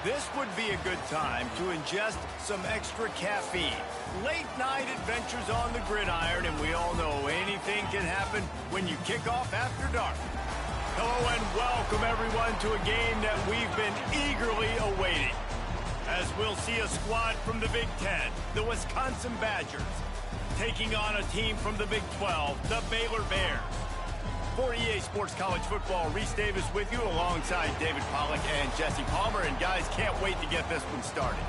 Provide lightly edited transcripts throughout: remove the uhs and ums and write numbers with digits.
This would be a good time to ingest some extra caffeine. Late night adventures on the gridiron, and we all know anything can happen when you kick off after dark. Hello and welcome everyone to a game that we've been eagerly awaiting. As we'll see a squad from the Big Ten, the Wisconsin Badgers, taking on a team from the Big 12, the Baylor Bears. For EA Sports College Football, Reese Davis with you alongside David Pollack and Jesse Palmer. And guys, can't wait to get this one started.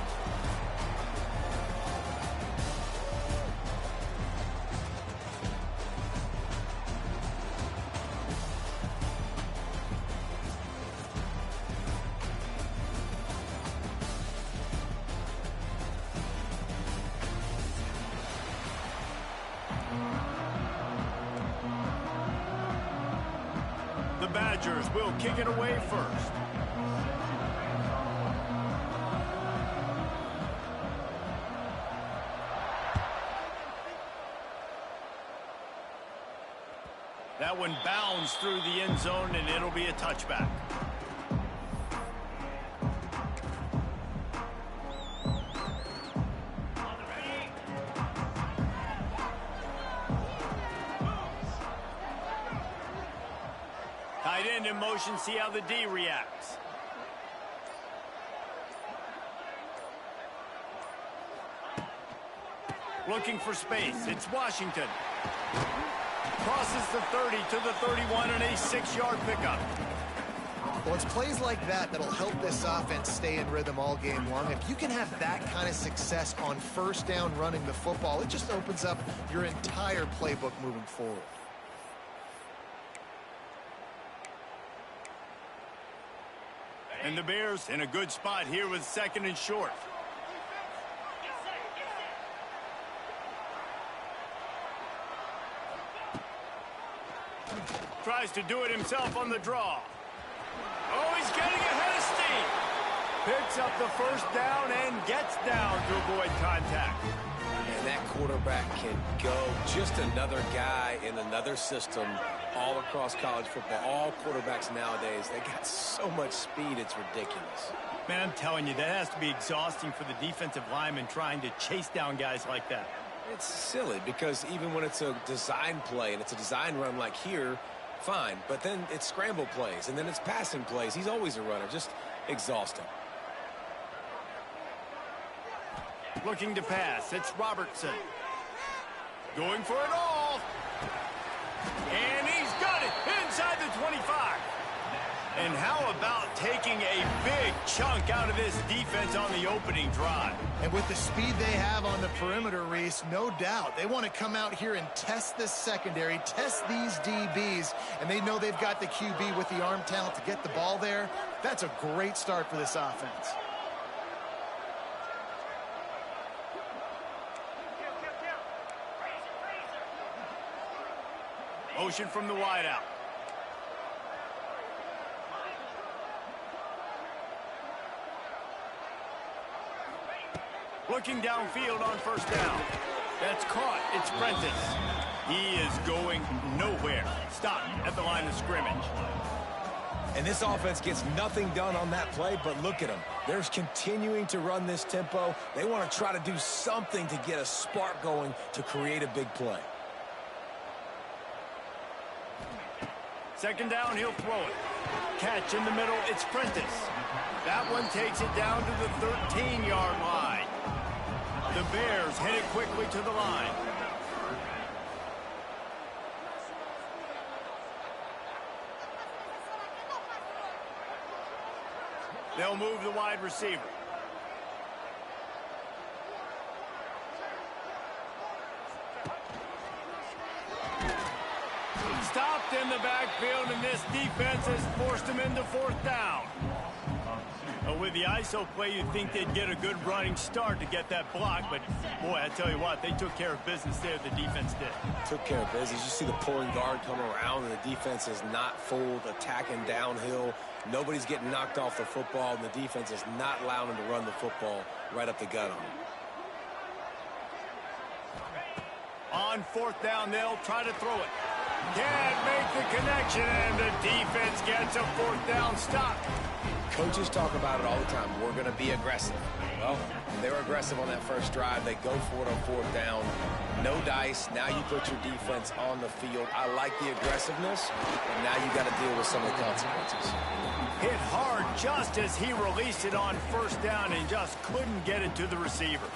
The Badgers will kick it away first. That one bounds through the end zone, and it'll be a touchback. Tight end in motion, see how the D reacts. Looking for space, it's Washington. Crosses the 30 to the 31 and a 6-yard pickup. Well, it's plays like that that'll help this offense stay in rhythm all game long. If you can have that kind of success on first down running the football, it just opens up your entire playbook moving forward. And the Bears in a good spot here with 2nd and short. Tries to do it himself on the draw. Oh, he's getting ahead of steam. Picks up the first down and gets down to avoid contact. And that quarterback can go. Just another guy in another system all across college football. All quarterbacks nowadays, they got so much speed, it's ridiculous. Man, I'm telling you, that has to be exhausting for the defensive lineman trying to chase down guys like that. It's silly because even when it's a design play and it's a design run like here, fine. But then it's scramble plays and then it's passing plays. He's always a runner. Just exhausting. Looking to pass. It's Robertson. Going for it all. And he's got it inside the 25. And how about taking a big chunk out of this defense on the opening drive? And with the speed they have on the perimeter, Reese, no doubt they want to come out here and test this secondary, test these DBs, and they know they've got the QB with the arm talent to get the ball there. That's a great start for this offense. Motion from the wideout. Looking downfield on first down. That's caught. It's Prentice. He is going nowhere. Stop at the line of scrimmage. And this offense gets nothing done on that play, but look at them. They're continuing to run this tempo. They want to try to do something to get a spark going to create a big play. Second down, he'll throw it. Catch in the middle, it's Prentice. That one takes it down to the 13-yard line. The Bears headed quickly to the line. They'll move the wide receiver. Stopped in the backfield, and this defense has forced him into fourth down. With the ISO play, you'd think they'd get a good running start to get that block, but boy, I tell you what, they took care of business there, the defense did. Took care of business. You see the pulling guard come around, and the defense is not fooled, attacking downhill. Nobody's getting knocked off the football, and the defense is not allowing them to run the football right up the gut on them. On fourth down, they'll try to throw it. Can't make the connection, and the defense gets a fourth down stop. Coaches talk about it all the time. We're going to be aggressive. Well, they were aggressive on that first drive. They go for it on fourth down. No dice. Now you put your defense on the field. I like the aggressiveness, but now you got to deal with some of the consequences. Hit hard just as he released it on first down and just couldn't get it to the receiver.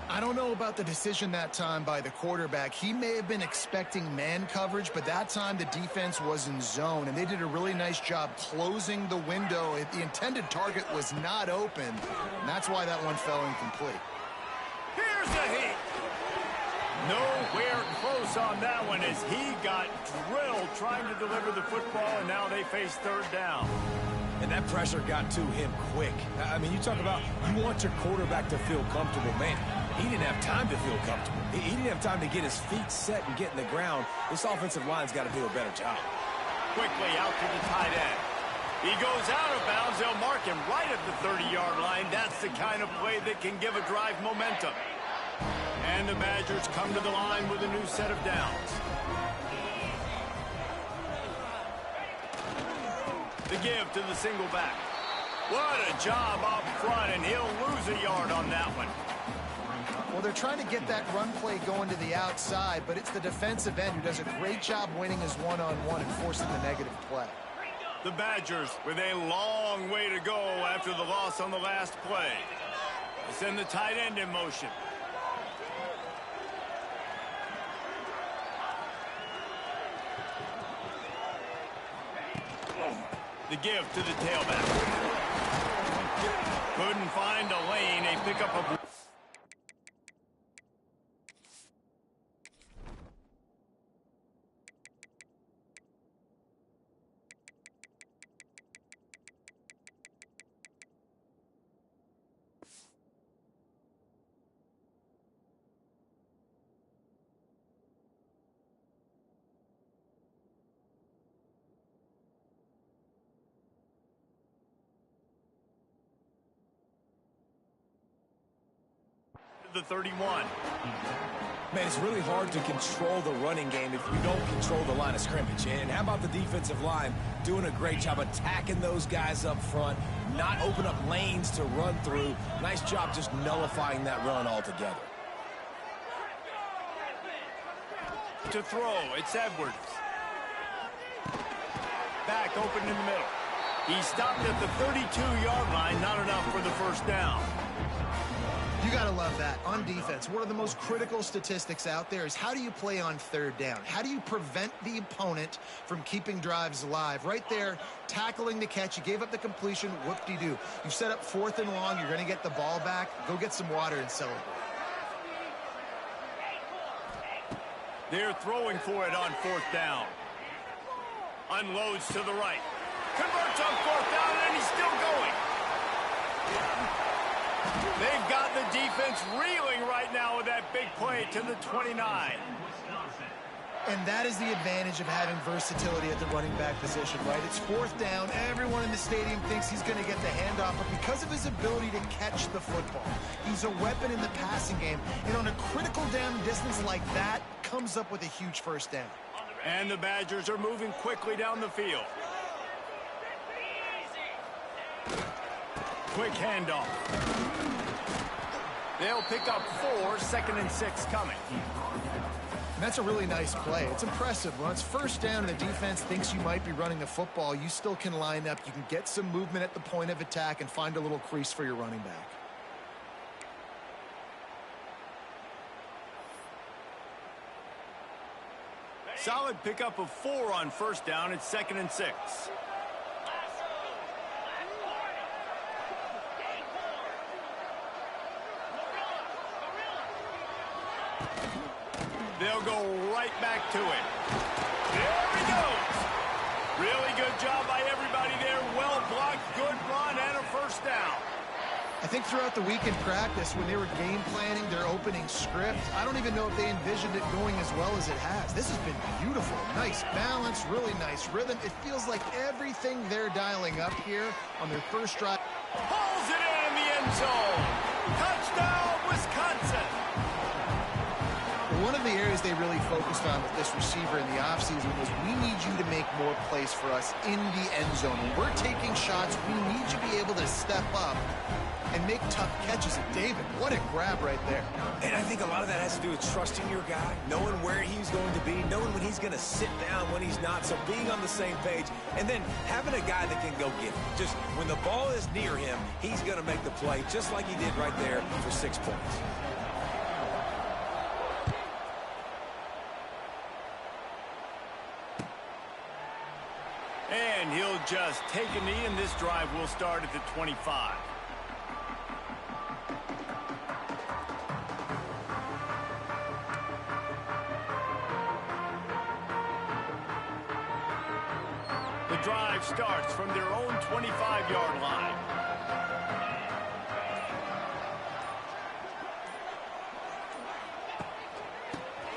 I don't know about the decision that time by the quarterback. He may have been expecting man coverage, but that time the defense was in zone, and they did a really nice job closing the window. The intended target was not open, and that's why that one fell incomplete. Here's a hit. Nowhere close on that one as he got drilled trying to deliver the football, and now they face third down. And that pressure got to him quick. I mean, you talk about you want your quarterback to feel comfortable. Man, he didn't have time to feel comfortable. He didn't have time to get his feet set and get in the ground. This offensive line's got to do a better job. Quickly out to the tight end. He goes out of bounds. They'll mark him right at the 30-yard line. That's the kind of play that can give a drive momentum. And the Badgers come to the line with a new set of downs. The give to the single back. What a job up front, and he'll lose a yard on that one. Well, they're trying to get that run play going to the outside, but it's the defensive end who does a great job winning his one-on-one and forcing the negative play. The Badgers with a long way to go after the loss on the last play. They send the tight end in motion. The give to the tailback. Couldn't find a lane. A pickup of... the 31. Man, it's really hard to control the running game if you don't control the line of scrimmage. And how about the defensive line doing a great job attacking those guys up front, not open up lanes to run through. Nice job just nullifying that run altogether. To throw, it's Edwards. Back open in the middle. He stopped at the 32-yard line, not enough for the first down. You got to love that. On defense, one of the most critical statistics out there is how do you play on third down? How do you prevent the opponent from keeping drives alive? Right there, tackling the catch. You gave up the completion. Whoop-de-doo. You set up fourth and long. You're going to get the ball back. Go get some water and celebrate. They're throwing for it on fourth down. Unloads to the right. Converts on fourth down, and he's still going. They've got the defense reeling right now with that big play to the 29. And that is the advantage of having versatility at the running back position, right? It's fourth down. Everyone in the stadium thinks he's going to get the handoff, but because of his ability to catch the football, he's a weapon in the passing game. And on a critical down distance like that, comes up with a huge first down. And the Badgers are moving quickly down the field. quick handoff. They'll pick up 4, 2nd and 6 coming. And that's a really nice play. It's impressive. When it's first down and the defense thinks you might be running the football, you still can line up. You can get some movement at the point of attack and find a little crease for your running back. Solid pickup of 4 on first down. It's 2nd and 6. They'll go right back to it. There he goes. Really good job by everybody there. Well blocked, good run, and a first down. I think throughout the week in practice, when they were game planning their opening script, I don't even know if they envisioned it going as well as it has. This has been beautiful. Nice balance, really nice rhythm. It feels like everything they're dialing up here on their first drive. Pulls it in the end zone. Touchdown, Wisconsin. One of the areas they really focused on with this receiver in the offseason was we need you to make more plays for us in the end zone. When we're taking shots, we need you to be able to step up and make tough catches. And David, what a grab right there. And I think a lot of that has to do with trusting your guy, knowing where he's going to be, knowing when he's going to sit down, when he's not, so being on the same page, and then having a guy that can go get it. Just when the ball is near him, he's going to make the play just like he did right there for 6 points. And he'll just take a knee, and this drive will start at the 25. The drive starts from their own 25-yard line.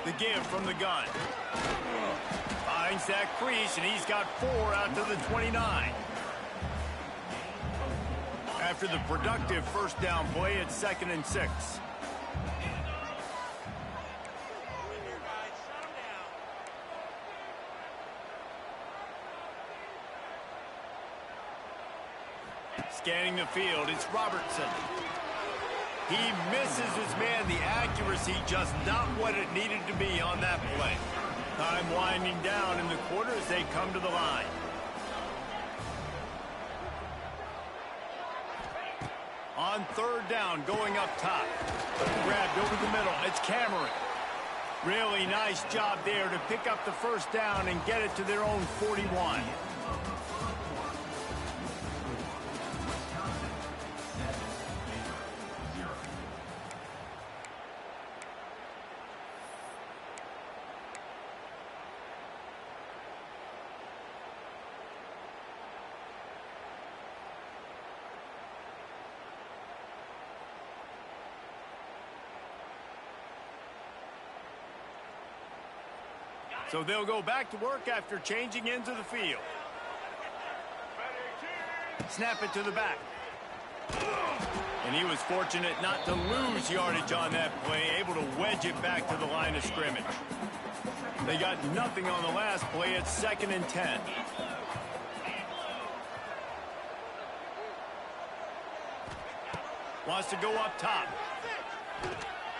The give from the gun. Finds that crease, and he's got 4 out to the 29. After the productive first down play, it's 2nd and 6. Scanning the field, it's Robertson. He misses his man. The accuracy just not what it needed to be on that play. Time winding down in the quarter as they come to the line. On third down, going up top. Grabbed over the middle. It's Cameron. Really nice job there to pick up the first down and get it to their own 41. So they'll go back to work after changing into the field. Snap it to the back. And he was fortunate not to lose yardage on that play, able to wedge it back to the line of scrimmage. They got nothing on the last play. It's 2nd and 10. Wants to go up top.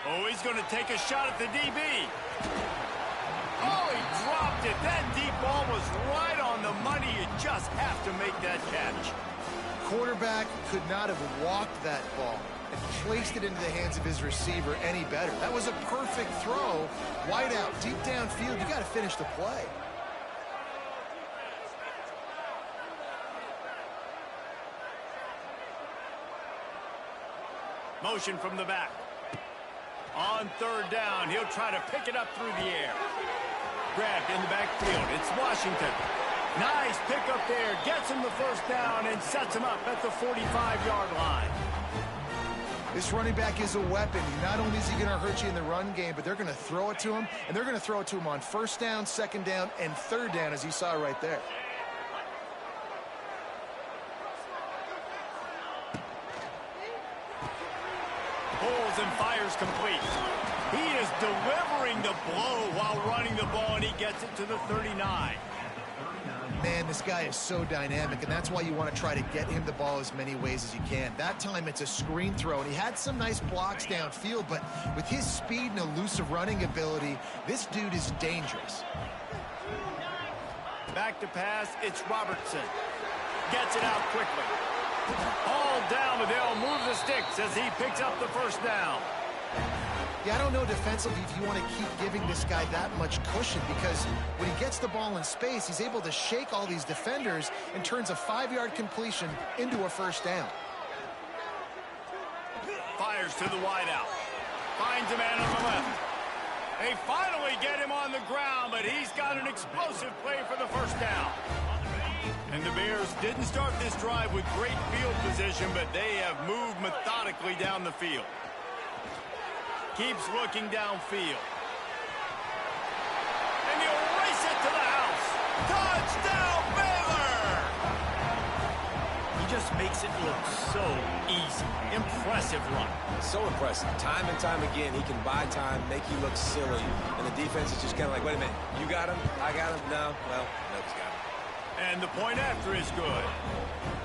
Oh, he's going to take a shot at the DB. Oh, he dropped it. That deep ball was right on the money. You just have to make that catch. Quarterback could not have walked that ball and placed it into the hands of his receiver any better. That was a perfect throw. Wide out, deep downfield. You got to finish the play. Motion from the back. On third down, he'll try to pick it up through the air. Grabbed in the backfield. It's Washington. Nice pickup there. Gets him the first down and sets him up at the 45-yard line. This running back is a weapon. Not only is he going to hurt you in the run game, but they're going to throw it to him, and they're going to throw it to him on first down, second down, and third down, as you saw right there. Pulls and fires complete. He is delivering the blow while running the ball, and he gets it to the 39. Man, this guy is so dynamic, and that's why you want to try to get him the ball as many ways as you can. That time, it's a screen throw, and he had some nice blocks downfield, but with his speed and elusive running ability, this dude is dangerous. Back to pass, it's Robertson. Gets it out quickly. All down, but they'll move the sticks as he picks up the first down. Yeah, I don't know defensively if you want to keep giving this guy that much cushion, because when he gets the ball in space, he's able to shake all these defenders and turns a 5-yard completion into a first down. Fires to the wideout. Finds a man on the left. They finally get him on the ground, but he's got an explosive play for the first down. And the Bears didn't start this drive with great field position, but they have moved methodically down the field. Keeps looking downfield. And he'll race it to the house. Touchdown, Baylor! He just makes it look so easy. Impressive run. So impressive. Time and time again, he can buy time, make you look silly. And the defense is just kind of like, wait a minute, you got him? I got him? No? Well, nobody's got him. And the point after is good.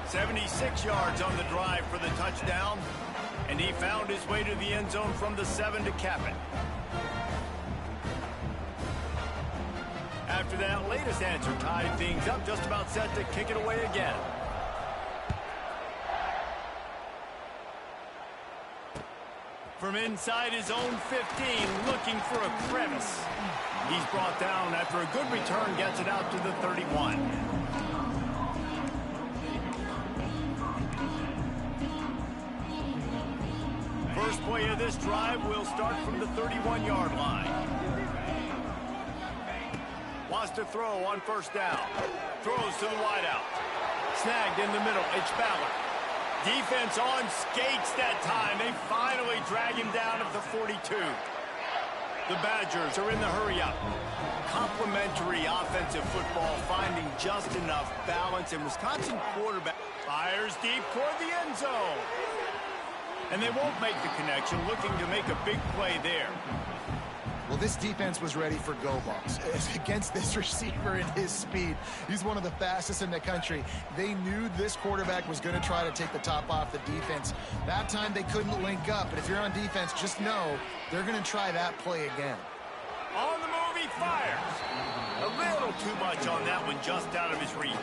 76 yards on the drive for the touchdown. And he found his way to the end zone from the 7 to cap it. After that latest answer tied things up, just about set to kick it away again. From inside his own 15, looking for a crevice. He's brought down after a good return, gets it out to the 31. First play of this drive will start from the 31-yard line. Wants to throw on first down. Throws to the wideout. Snagged in the middle. It's Ballard. Defense on skates that time. They finally drag him down at the 42. The Badgers are in the hurry-up. Complementary offensive football, finding just enough balance, and Wisconsin quarterback fires deep toward the end zone. And they won't make the connection, looking to make a big play there. Well, this defense was ready for go balls against this receiver and his speed. He's one of the fastest in the country. They knew this quarterback was going to try to take the top off the defense. That time they couldn't link up, but if you're on defense, just know they're going to try that play again. On the move, he fires. A little too much on that one, just out of his reach.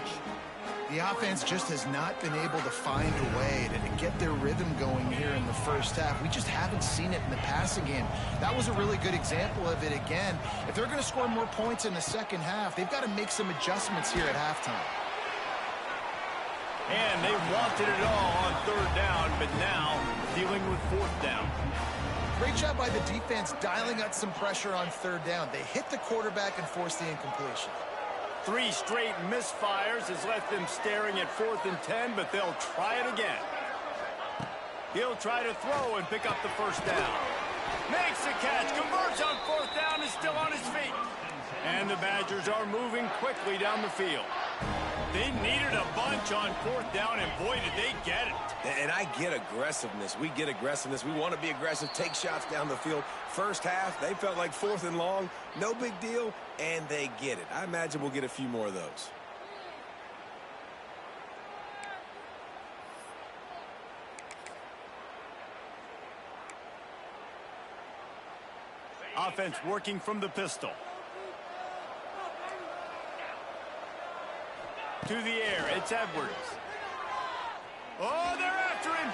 The offense just has not been able to find a way to get their rhythm going here in the first half. We just haven't seen it in the passing game. That was a really good example of it again. If they're going to score more points in the second half, they've got to make some adjustments here at halftime. And they wanted it all on third down, but now dealing with fourth down. Great job by the defense dialing up some pressure on third down. They hit the quarterback and forced the incompletion. 3 straight misfires has left them staring at 4th and 10, but they'll try it again. He'll try to throw and pick up the first down. Makes the catch, converts on 4th down, is still on his feet. And the Badgers are moving quickly down the field. They needed a bunch on 4th down, and boy, did they get it. And I get aggressiveness. We get aggressiveness. We want to be aggressive, take shots down the field. First half, they felt like 4th and long. No big deal, and they get it. I imagine we'll get a few more of those. Offense working from the pistol. To the air, it's Edwards. Oh, they're after him.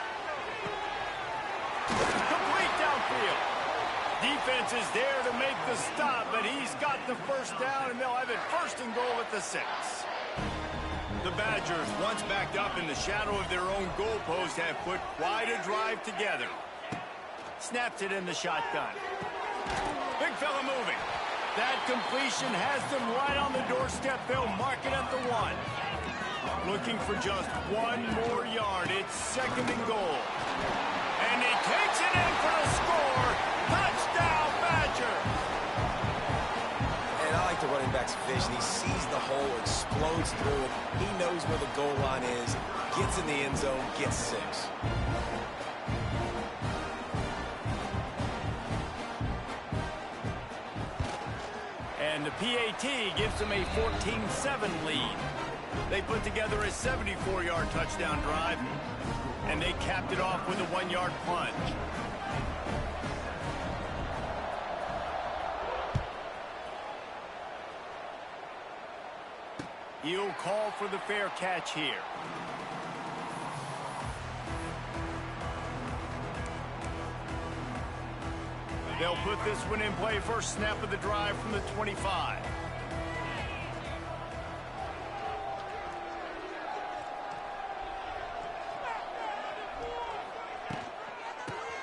Complete downfield. Defense is there to make the stop, but he's got the first down, and they'll have it 1st and goal at the 6. The Badgers, once backed up in the shadow of their own goalpost, have put quite a drive together. Snaps it in the shotgun. Big fella moving. That completion has them right on the doorstep. They'll mark it at the 1. Looking for just 1 more yard. It's 2nd and goal. And he takes it in for the score. Touchdown, Badger. And I like the running back's vision. He sees the hole, explodes through it. He knows where the goal line is, gets in the end zone, gets 6. And the PAT gives them a 14-7 lead. They put together a 74-yard touchdown drive, and they capped it off with a 1-yard plunge. He'll call for the fair catch here. They'll put this one in play, first snap of the drive from the 25.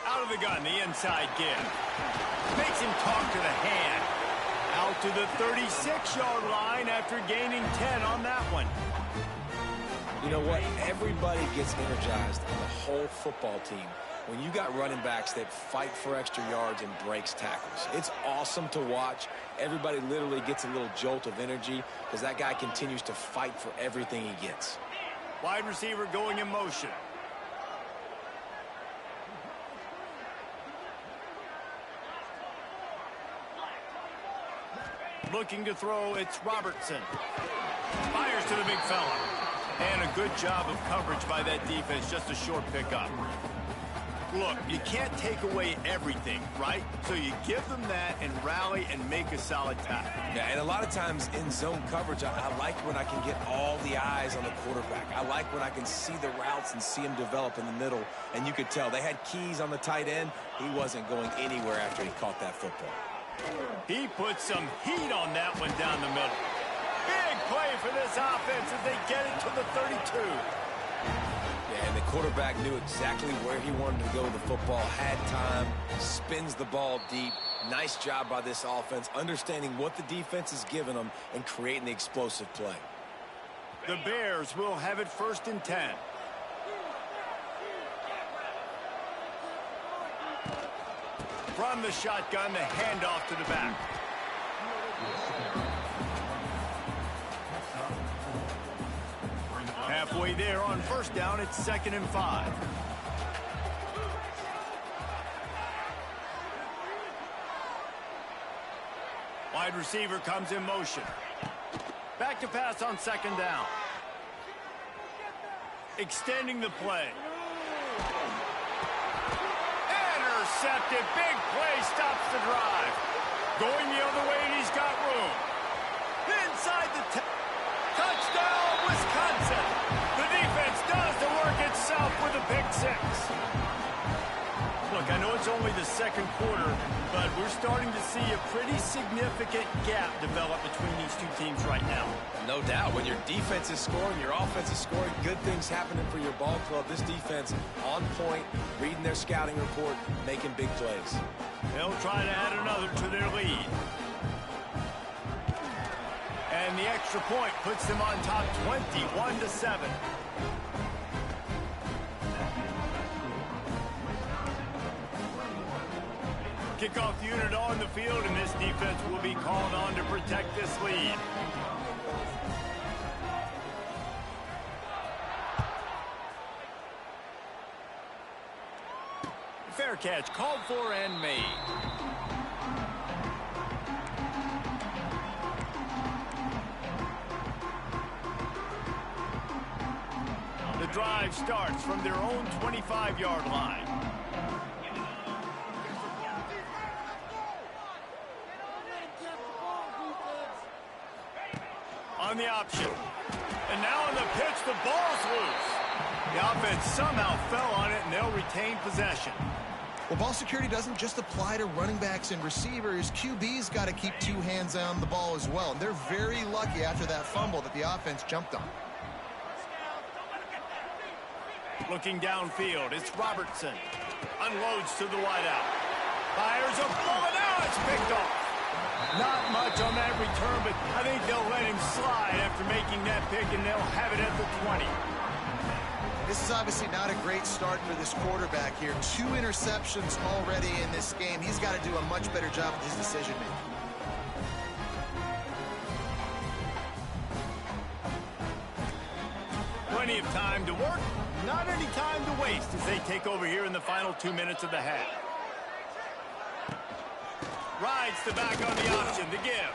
Out of the gun, the inside give. Makes him talk to the hand. Out to the 36-yard line after gaining 10 on that one. You know what? Everybody gets energized on the whole football team when you got running backs that fight for extra yards and breaks tackles. It's awesome to watch. Everybody literally gets a little jolt of energy because that guy continues to fight for everything he gets. Wide receiver going in motion. Looking to throw, it's Robertson. Fires to the big fella. And a good job of coverage by that defense, just a short pickup. Look, you can't take away everything, right? So you give them that and rally and make a solid tackle. Yeah, and a lot of times in zone coverage, I like when I can get all the eyes on the quarterback. I like when I can see the routes and see him develop in the middle. And you could tell they had keys on the tight end. He wasn't going anywhere after he caught that football. He put some heat on that one down the middle. Big play for this offense as they get it to the 32. Yeah, and the quarterback knew exactly where he wanted to go with the football, had time, spins the ball deep. Nice job by this offense, understanding what the defense is giving them and creating the explosive play. The Bears will have it 1st and 10. From the shotgun, the handoff to the back. Halfway there on 1st down, it's 2nd and 5. Wide receiver comes in motion. Back to pass on 2nd down. Extending the play. Intercepted. Big play stops the drive. Going the other way, and he's got room. Inside the touchdown, Wisconsin. The defense does the work itself with a pick 6. Look, I know it's only the 2nd quarter, but we're starting to see a pretty significant gap develop between these two teams right now. No doubt. When your defense is scoring, your offense is scoring, good things happening for your ball club. This defense on point, reading their scouting report, making big plays. They'll try to add another to their lead. And the extra point puts them on top 21-7. Kickoff unit on the field, and this defense will be called on to protect this lead. Fair catch called for and made. The drive starts from their own 25-yard line. On the option. And now on the pitch, the ball's loose. The offense somehow fell on it, and they'll retain possession. Well, ball security doesn't just apply to running backs and receivers. QB's got to keep 2 hands on the ball as well. And they're very lucky after that fumble that the offense jumped on. Looking downfield, it's Robertson. Unloads to the wideout. Fires a ball, and now it's picked off. Not much on that return, but I think they'll let him slide after making that pick, and they'll have it at the 20. This is obviously not a great start for this quarterback here. 2 interceptions already in this game. He's got to do a much better job with his decision-making. Plenty of time to work, not any time to waste as they take over here in the final 2 minutes of the half. Rides the back on the option, the give.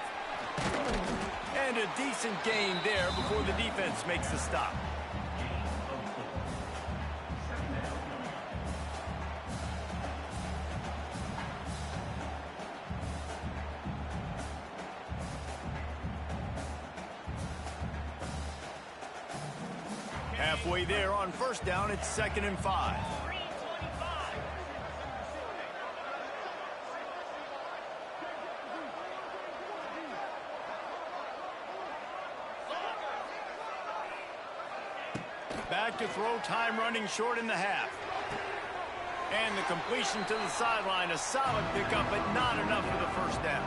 And a decent gain there before the defense makes the stop. Halfway there on first down, it's 2nd and 5. Back to throw, time running short in the half. And the completion to the sideline, a solid pickup, but not enough for the first down.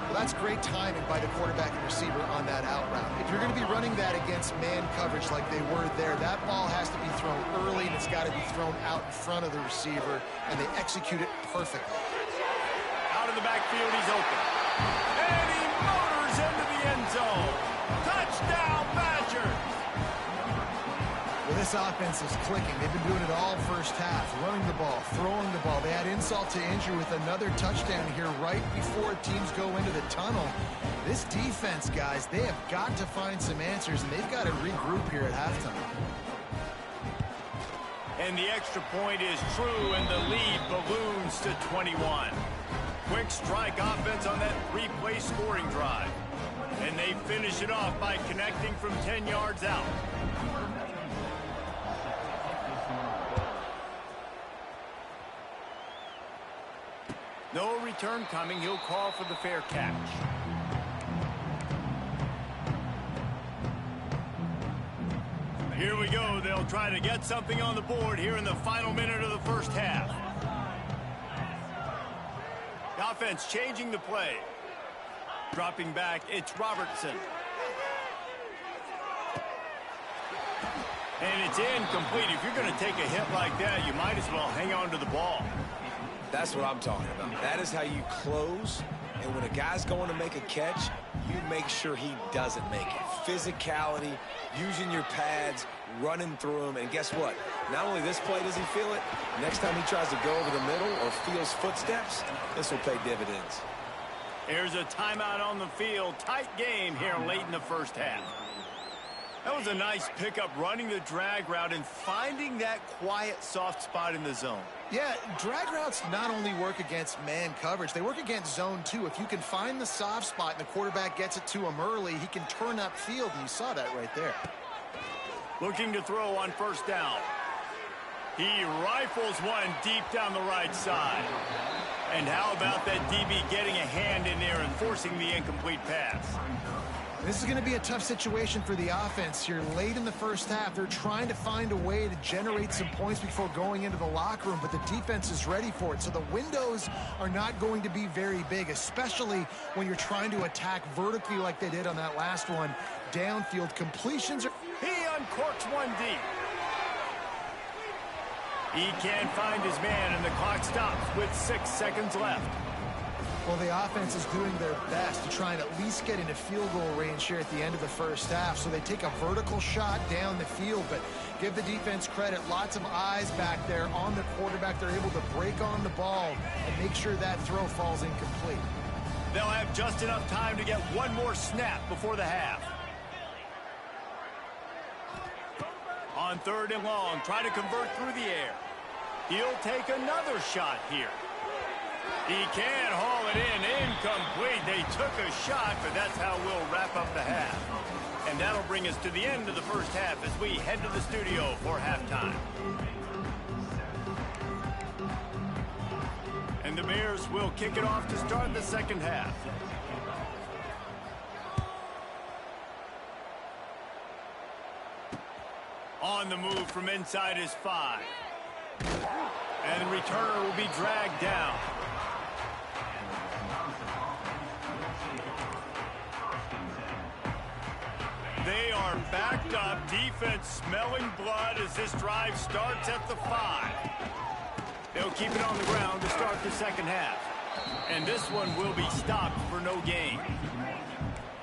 Well, that's great timing by the quarterback and receiver on that out route. If you're going to be running that against man coverage like they were there, that ball has to be thrown early, and it's got to be thrown out in front of the receiver, and they execute it perfectly. Out of the backfield, he's open. And he motors into the end zone. Touchdown, Badgers! Well, this offense is clicking. They've been doing it all first half, running the ball, throwing the ball. They add insult to injury with another touchdown here right before teams go into the tunnel. This defense, guys, they have got to find some answers, and they've got to regroup here at halftime. And the extra point is true, and the lead balloons to 21. Quick strike offense on that 3-play scoring drive. And they finish it off by connecting from 10 yards out. No return coming. He'll call for the fair catch. Here we go. They'll try to get something on the board here in the final minute of the first half. The offense changing the play. Dropping back, it's Robertson. And it's incomplete. If you're going to take a hit like that, you might as well hang on to the ball. That's what I'm talking about. That is how you close. And when a guy's going to make a catch, you make sure he doesn't make it. Physicality, using your pads, running through him. And guess what? Not only this play does he feel it, next time he tries to go over the middle or feels footsteps, this will pay dividends. Here's a timeout on the field. Tight game here late in the first half. That was a nice pickup, running the drag route and finding that quiet, soft spot in the zone. Yeah, drag routes not only work against man coverage, they work against zone too. If you can find the soft spot and the quarterback gets it to him early, he can turn upfield, and you saw that right there. Looking to throw on first down. He rifles one deep down the right side. And how about that DB getting a hand in there and forcing the incomplete pass? This is going to be a tough situation for the offense here late in the first half. They're trying to find a way to generate some points before going into the locker room, but the defense is ready for it. So the windows are not going to be very big, especially when you're trying to attack vertically like they did on that last one. Downfield completions. He uncorks one deep. He can't find his man, and the clock stops with 6 seconds left. Well, the offense is doing their best to try and at least get into field goal range here at the end of the first half. So they take a vertical shot down the field, but give the defense credit. Lots of eyes back there on the quarterback. They're able to break on the ball and make sure that throw falls incomplete. They'll have just enough time to get one more snap before the half. On 3rd and long, try to convert through the air. He'll take another shot here. He can haul it in, incomplete. They took a shot, but that's how we'll wrap up the half. And that'll bring us to the end of the first half as we head to the studio for halftime. And the Bears will kick it off to start the second half. On the move from inside his 5. And the returner will be dragged down. They are backed up. Defense smelling blood as this drive starts at the 5. They'll keep it on the ground to start the second half. And this one will be stopped for no gain.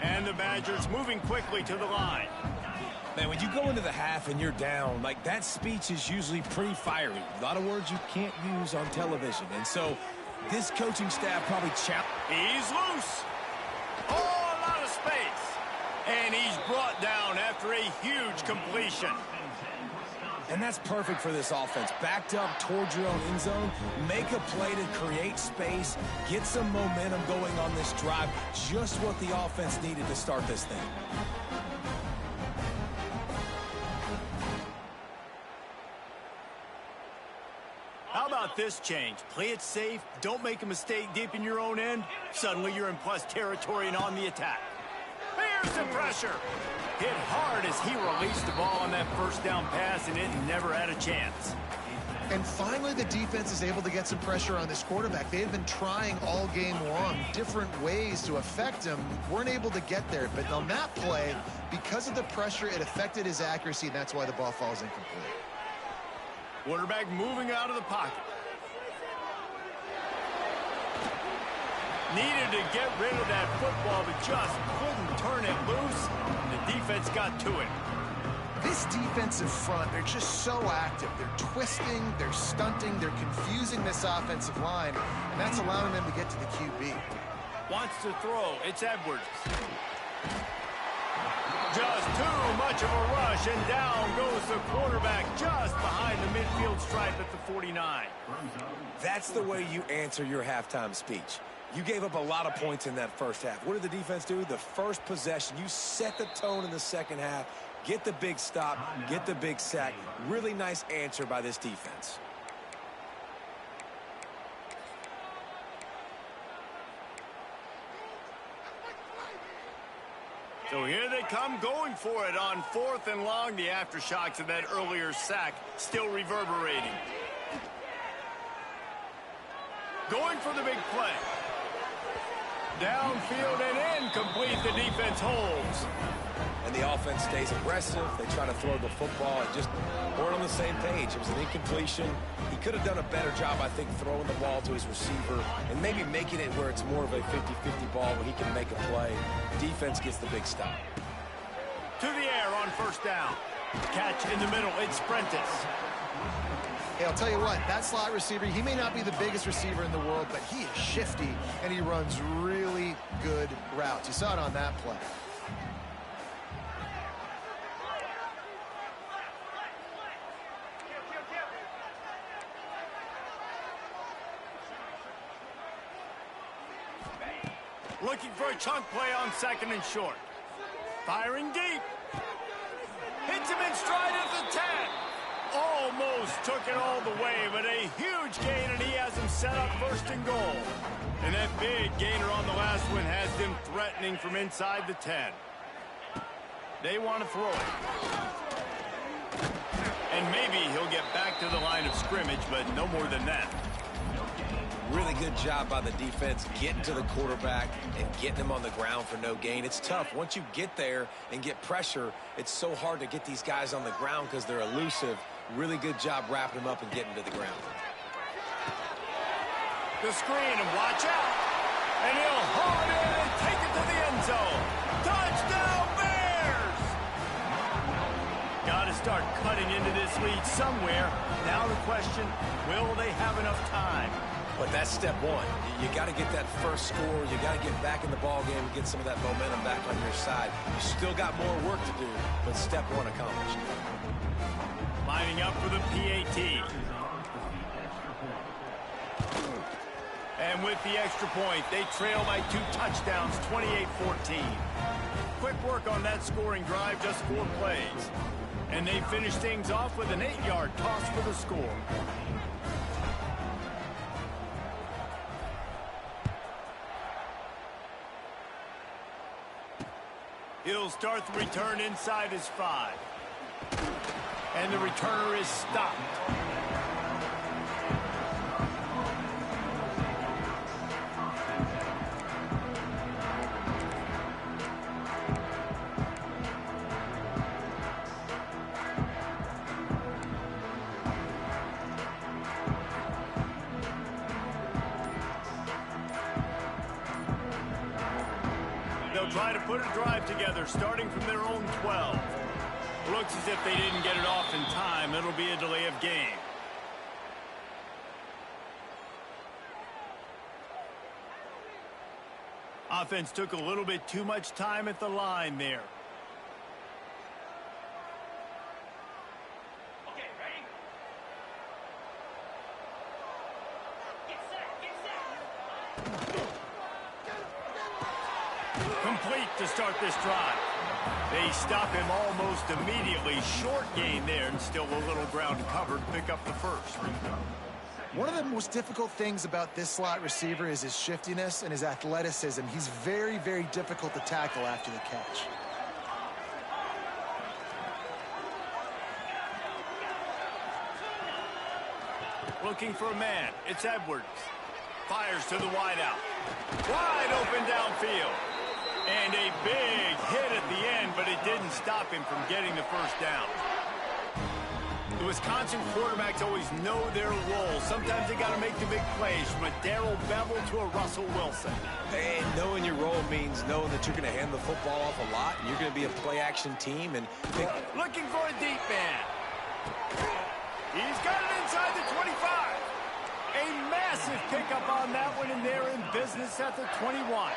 And the Badgers moving quickly to the line. Man, when you go into the half and you're down, like, that speech is usually pretty fiery. A lot of words you can't use on television. And so this coaching staff probably challenged. He's loose. Oh, space. And he's brought down after a huge completion. And that's perfect for this offense. Backed up towards your own end zone, make a play to create space, get some momentum going on this drive. Just what the offense needed to start this thing. How about this change? Play it safe, don't make a mistake deep in your own end. Suddenly you're in plus territory and on the attack. Here's some pressure. Hit hard as he released the ball on that first down pass, and it never had a chance. And finally, the defense is able to get some pressure on this quarterback. They had been trying all game long different ways to affect him. Weren't able to get there. But on that play, because of the pressure, it affected his accuracy, and that's why the ball falls incomplete. Quarterback moving out of the pocket. Needed to get rid of that football, but just couldn't turn it loose. The defense got to it. This defensive front, they're just so active. They're twisting, they're stunting, they're confusing this offensive line, and that's allowing them to get to the QB. Wants to throw. It's Edwards. Just too much of a rush, and down goes the quarterback just behind the midfield stripe at the 49. That's the way you answer your halftime speech. You gave up a lot of points in that first half. What did the defense do? The first possession, you set the tone in the second half, get the big stop, get the big sack. Really nice answer by this defense. So here they come going for it on 4th and long. The aftershocks of that earlier sack still reverberating. Going for the big play. Downfield and incomplete. The defense holds. And the offense stays aggressive. They try to throw the football and just weren't on the same page. It was an incompletion. He could have done a better job, I think, throwing the ball to his receiver and maybe making it where it's more of a 50-50 ball where he can make a play. Defense gets the big stop. To the air on first down. Catch in the middle. It's Prentice. Hey, I'll tell you what, that slot receiver, he may not be the biggest receiver in the world, but he is shifty, and he runs really good routes. You saw it on that play. Looking for a chunk play on 2nd and short. Firing deep. Hits him in stride at the 10. Almost took it all the way, but a huge gain, and he has him set up 1st and goal. And that big gainer on the last one has them threatening from inside the 10. They want to throw it. And maybe he'll get back to the line of scrimmage, but no more than that. Really good job by the defense getting to the quarterback and getting him on the ground for no gain. It's tough. Once you get there and get pressure, it's so hard to get these guys on the ground because they're elusive. Really good job wrapping him up and getting to the ground. The screen, and watch out. And he'll haul it in and take it to the end zone. Touchdown, Bears! Got to start cutting into this lead somewhere. Now the question, will they have enough time? But that's step one. You got to get that first score. You got to get back in the ball game and get some of that momentum back on your side. You still got more work to do, but step one accomplished. Lining up for the PAT. And with the extra point, they trail by 2 touchdowns, 28-14. Quick work on that scoring drive, just 4 plays. And they finish things off with an 8-yard toss for the score. He'll start the return inside his 5. And the returner is stopped. They'll try to put a drive together, starting from their own 12. Looks as if they didn't get it off in time. It'll be a delay of game. offense took a little bit too much time at the line there. Okay, ready? Get set, get set. Complete to start this drive. They stop him almost immediately. Short gain there, and still a little ground covered to pick up the first. One of the most difficult things about this slot receiver is his shiftiness and his athleticism. He's very, very difficult to tackle after the catch. Looking for a man. It's Edwards. Fires to the wideout. Wide open downfield. And a big hit at the end, but it didn't stop him from getting the first down. The Wisconsin quarterbacks always know their role. Sometimes they got to make the big plays, from a Darrell Bevel to a Russell Wilson. And knowing your role means knowing that you're going to hand the football off a lot, and you're going to be a play-action team. And looking for a deep man. He's got it inside the 25. A massive pickup on that one, and they're in business at the 21.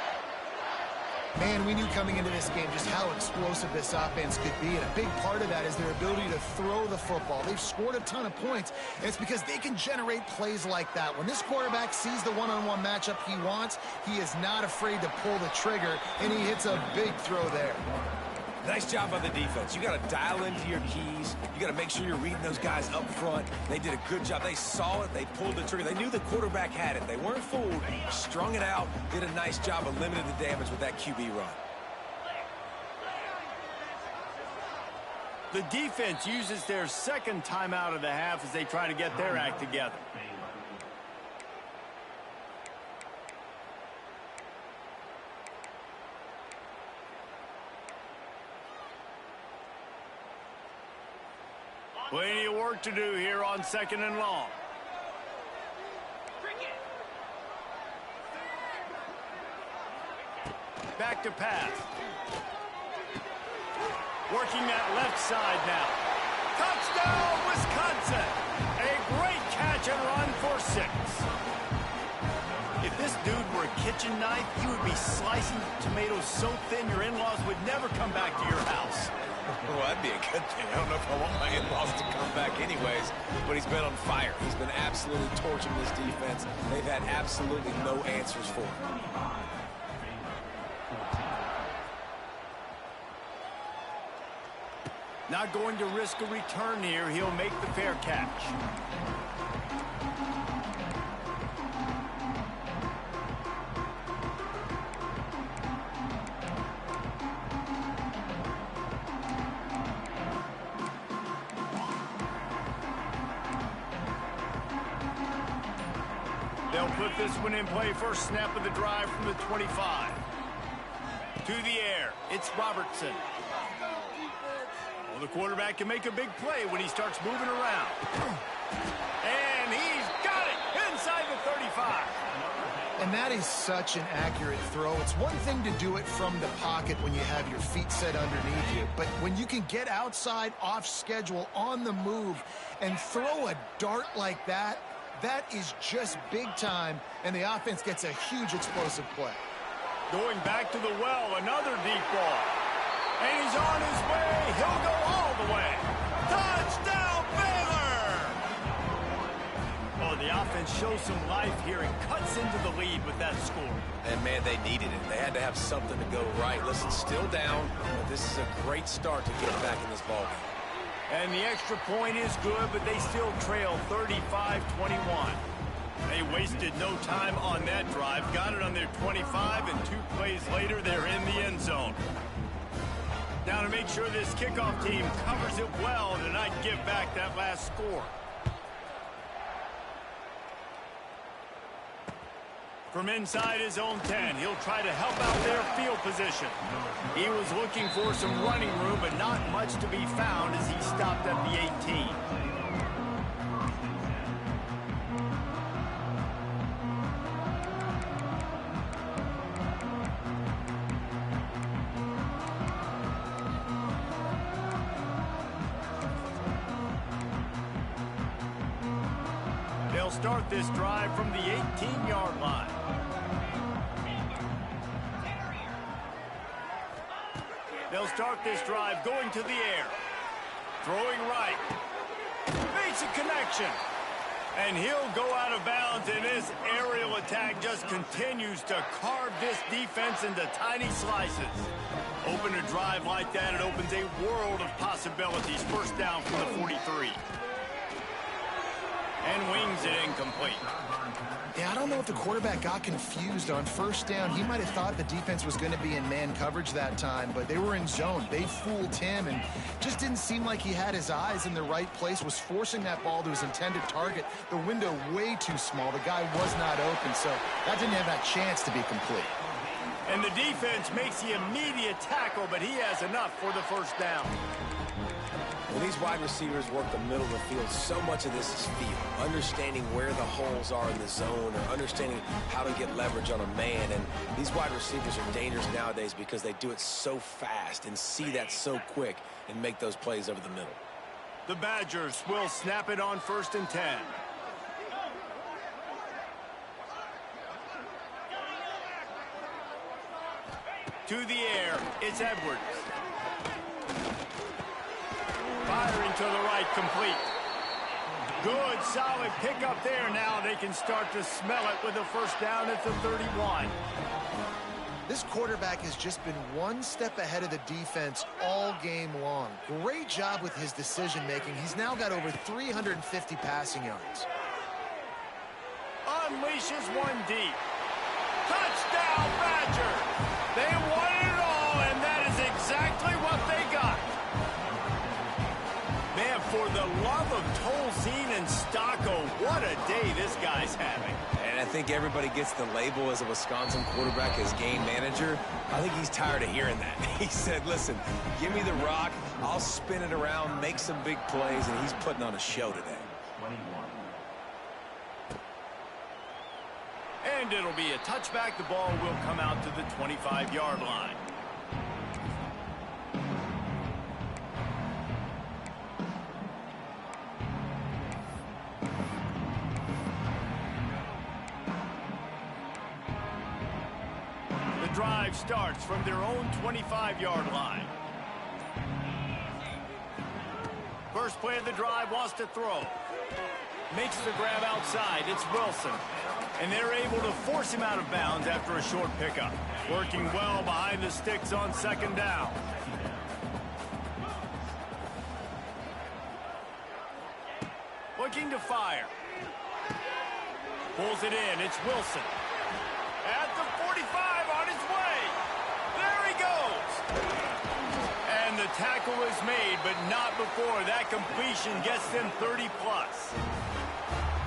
Man, we knew coming into this game just how explosive this offense could be, and a big part of that is their ability to throw the football. They've scored a ton of points, and it's because they can generate plays like that. When this quarterback sees the one-on-one matchup he wants, he is not afraid to pull the trigger, and he hits a big throw there. Nice job by the defense. You got to dial into your keys. You got to make sure you're reading those guys up front. They did a good job. They saw it. They pulled the trigger. They knew the quarterback had it. They weren't fooled. Strung it out. Did a nice job of limiting the damage with that QB run. The defense uses their second timeout of the half as they try to get their act together. Plenty of work to do here on 2nd and long. Back to pass. Working that left side now. Touchdown, Wisconsin! A great catch and run for 6. If this dude were a kitchen knife, he would be slicing tomatoes so thin your in-laws would never come back to your house. Well, that'd be a good thing. I don't know if I want my in-laws to come back anyways, but he's been on fire. He's been absolutely torching this defense. They've had absolutely no answers for him. Not going to risk a return here. He'll make the fair catch. They'll put this one in play. First snap of the drive from the 25. To the air. It's Robertson. Well, the quarterback can make a big play when he starts moving around. And he's got it inside the 35. And that is such an accurate throw. It's one thing to do it from the pocket when you have your feet set underneath you, but when you can get outside, off schedule, on the move, and throw a dart like that, that is just big time, and the offense gets a huge explosive play. Going back to the well, another deep ball. And he's on his way. He'll go all the way. Touchdown, Baylor! Oh, the offense shows some life here and cuts into the lead with that score. And, man, they needed it. They had to have something to go right. Listen, still down, but this is a great start to get back in this ballgame. And the extra point is good, but they still trail 35-21. They wasted no time on that drive. Got it on their 25, and 2 plays later, they're in the end zone. Now to make sure this kickoff team covers it well to not give back that last score. From inside his own 10, he'll try to help out their field position. He was looking for some running room, but not much to be found as he stopped at the 18. They'll start this drive from the 18-yard line. They'll start this drive going to the air. Throwing right. Makes a connection. And he'll go out of bounds, and this aerial attack just continues to carve this defense into tiny slices. Open a drive like that, it opens a world of possibilities. First down from the 43. And wings it incomplete. Yeah, I don't know if the quarterback got confused on first down. He might have thought the defense was going to be in man coverage that time, but they were in zone. They fooled him and just didn't seem like he had his eyes in the right place, was forcing that ball to his intended target. The window way too small. The guy was not open, so that didn't have that chance to be complete. And the defense makes the immediate tackle, but he has enough for the first down. When these wide receivers work the middle of the field, so much of this is feel. Understanding where the holes are in the zone or understanding how to get leverage on a man. And these wide receivers are dangerous nowadays because they do it so fast and see that so quick and make those plays over the middle. The Badgers will snap it on 1st and 10. To the air, it's Edwards. Firing to the right, complete. Good, solid pickup there. Now they can start to smell it with a first down at the 31. This quarterback has just been one step ahead of the defense all game long. Great job with his decision-making. He's now got over 350 passing yards. Unleashes one deep. Touchdown, Badgers! They wanted it all, and that is exactly what they got. Man, for the love of Tolzien and Stocco, what a day this guy's having. And I think everybody gets the label as a Wisconsin quarterback as game manager. I think he's tired of hearing that. He said, listen, give me the rock, I'll spin it around, make some big plays, and he's putting on a show today. And it'll be a touchback. The ball will come out to the 25-yard line. The drive starts from their own 25-yard line. First play of the drive, wants to throw. Makes the grab outside. It's Wilson. And they're able to force him out of bounds after a short pickup. Working well behind the sticks on 2nd down. Looking to fire. Pulls it in. It's Wilson. At the 45, on his way. There he goes. And the tackle is made, but not before that completion gets them 30-plus.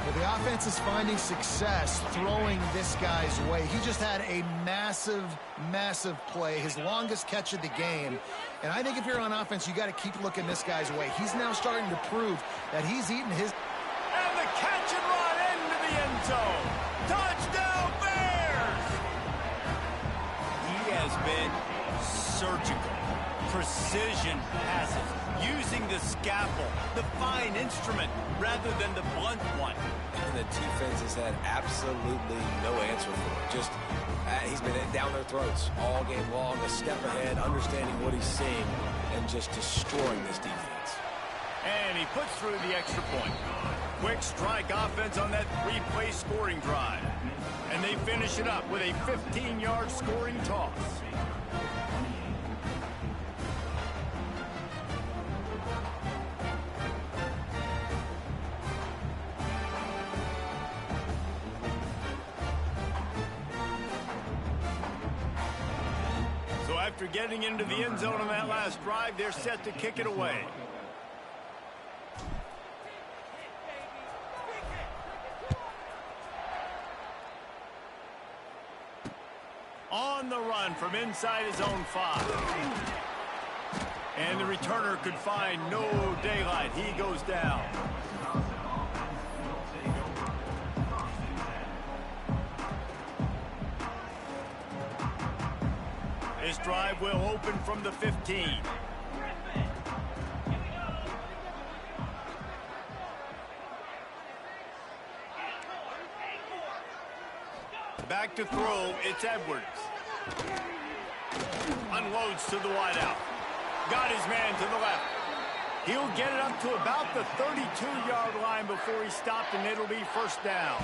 Well, the offense is finding success throwing this guy's way. He just had a massive, massive play, his longest catch of the game. And I think if you're on offense, you got to keep looking this guy's way. He's now starting to prove that he's eaten his... And the catch and run into the end zone. Touchdown, Bears! He has been surgical. Precision passes. Using the scalpel, the fine instrument, rather than the blunt one. And the defense has had absolutely no answer for it. Just, he's been down their throats all game long, a step ahead, understanding what he's seeing, and just destroying this defense. And he puts through the extra point. Quick strike offense on that 3-play scoring drive. And they finish it up with a 15-yard scoring toss. After getting into the end zone on that last drive, they're set to kick it away. On the run from inside his own 5. And the returner could find no daylight. He goes down. This drive will open from the 15. Back to throw, it's Edwards. Unloads to the wideout. Got his man to the left. He'll get it up to about the 32-yard line before he stopped, and it'll be first down.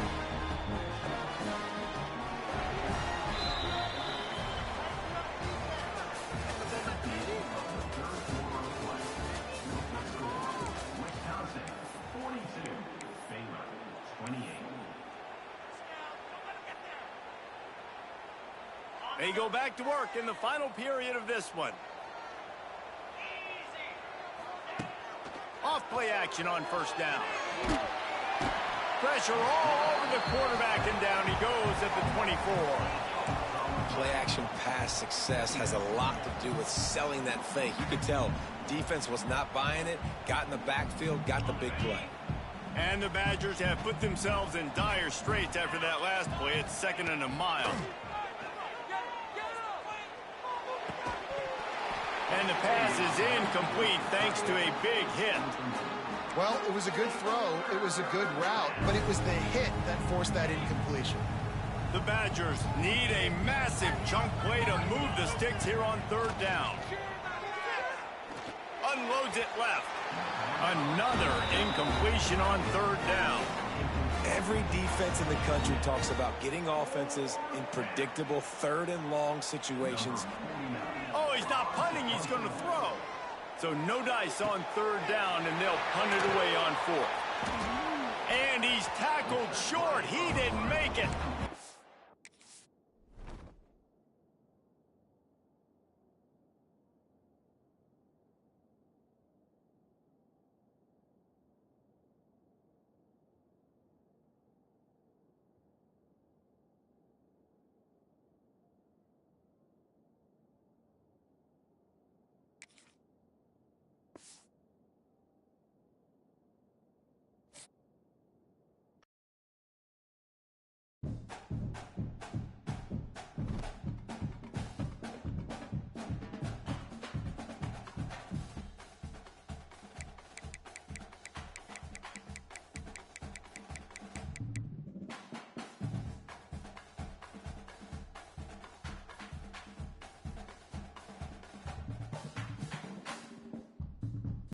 They go back to work in the final period of this one. Off play action on first down. Pressure all over the quarterback, and down he goes at the 24. Play action pass success has a lot to do with selling that fake. You could tell defense was not buying it, got in the backfield, got the big play. And the Badgers have put themselves in dire straits after that last play. It's 2nd and a mile. And the pass is incomplete thanks to a big hit. Well, it was a good throw. It was a good route, but it was the hit that forced that incompletion. The Badgers need a massive chunk play to move the sticks here on 3rd down. Unloads it left. Another incompletion on 3rd down. Every defense in the country talks about getting offenses in predictable 3rd and long situations. Oh, he's not punting, he's going to throw. So no dice on 3rd down, and they'll punt it away on 4th. And he's tackled short. He didn't make it.